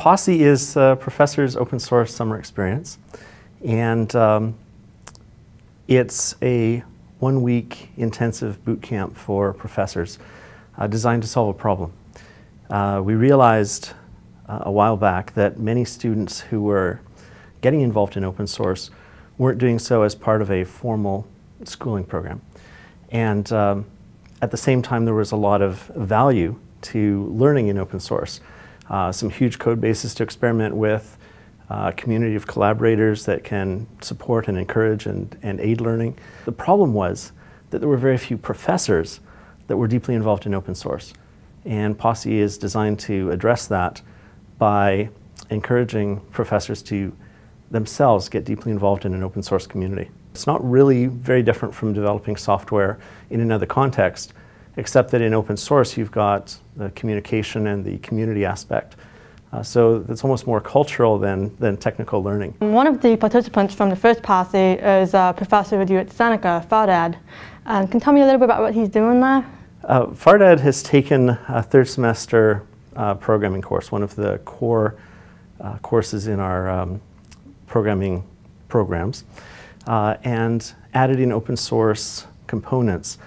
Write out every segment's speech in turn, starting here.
POSSE is Professor's Open Source Summer Experience, and it's a one-week intensive boot camp for professors designed to solve a problem. We realized a while back that many students who were getting involved in open source weren't doing so as part of a formal schooling program. And at the same time, there was a lot of value to learning in open source. Some huge code bases to experiment with, a community of collaborators that can support and encourage and aid learning. The problem was that there were very few professors that were deeply involved in open source. And POSSE is designed to address that by encouraging professors to themselves get deeply involved in an open source community. It's not really very different from developing software in another context, except that in open source you've got the communication and the community aspect. So it's almost more cultural than technical learning. One of the participants from the first POSSE is a professor with you at Seneca, Fardad. Can you tell me a little bit about what he's doing there? Fardad has taken a third semester programming course, one of the core courses in our programming programs, and added in open source components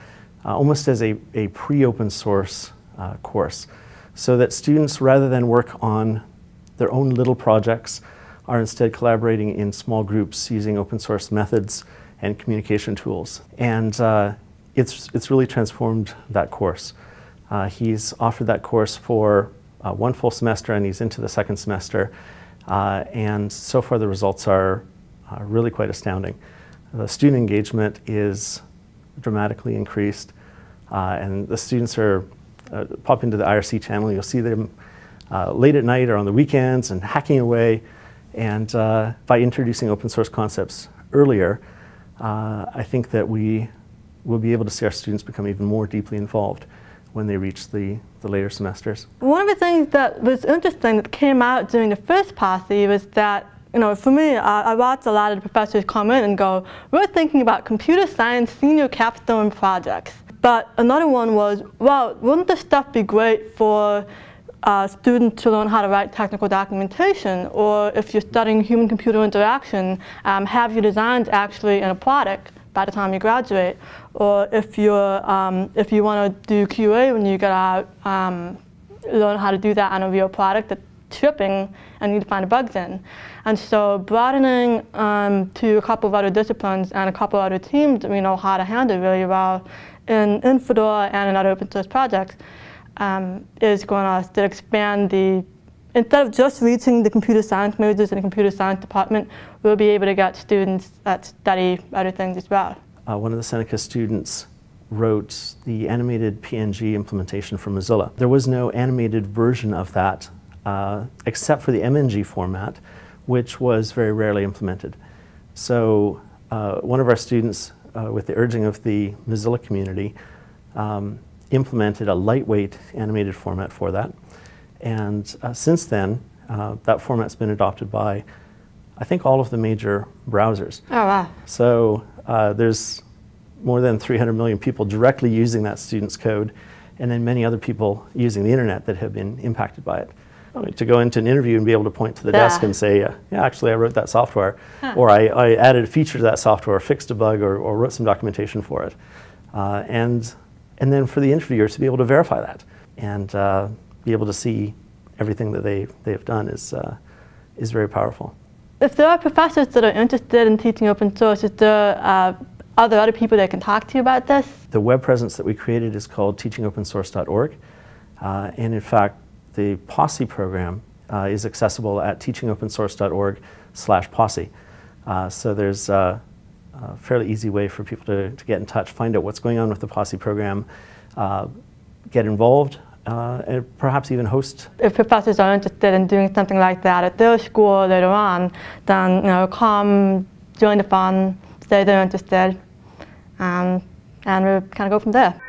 almost as a pre-open source course, so that students, rather than work on their own little projects, are instead collaborating in small groups using open source methods and communication tools. And it's really transformed that course. He's offered that course for one full semester, and he's into the second semester. And so far the results are really quite astounding. The student engagement is dramatically increased, and the students are pop into the IRC channel. You'll see them late at night or on the weekends and hacking away. And by introducing open source concepts earlier, I think that we will be able to see our students become even more deeply involved when they reach the later semesters. One of the things that was interesting that came out during the first POSSE was that, for me, I watched a lot of the professors come in and go, we're thinking about computer science senior capstone projects. But another one was, well, wouldn't this stuff be great for students to learn how to write technical documentation? Or if you're studying human-computer interaction, have your designs actually in a product by the time you graduate? Or if you want to do QA when you get out, learn how to do that on a real product that's shipping and you need to find the bugs in. And so broadening to a couple of other disciplines and a couple of other teams that we know how to handle really well in Fedora and in other open source projects is going to expand instead of just reaching the computer science majors in the computer science department, we'll be able to get students that study other things as well. One of the Seneca students wrote the animated PNG implementation for Mozilla. There was no animated version of that except for the MNG format, which was very rarely implemented. So one of our students, with the urging of the Mozilla community, implemented a lightweight animated format for that. And since then, that format's been adopted by, I think, all of the major browsers. Oh, wow. So there's more than 300 million people directly using that student's code, and then many other people using the internet that have been impacted by it. To go into an interview and be able to point to the desk and say, yeah, actually I wrote that software, or I added a feature to that software, or fixed a bug, or wrote some documentation for it. And then for the interviewer to be able to verify that and be able to see everything that they've done is very powerful. If there are professors that are interested in teaching open source, is there are there other people that can talk to you about this? The web presence that we created is called teachingopensource.org, and in fact the POSSE program is accessible at teachingopensource.org/POSSE. So there's a fairly easy way for people to get in touch, find out what's going on with the POSSE program, get involved, and perhaps even host. If professors are interested in doing something like that at their school later on, then come join the fun, say they're interested, and we'll kind of go from there.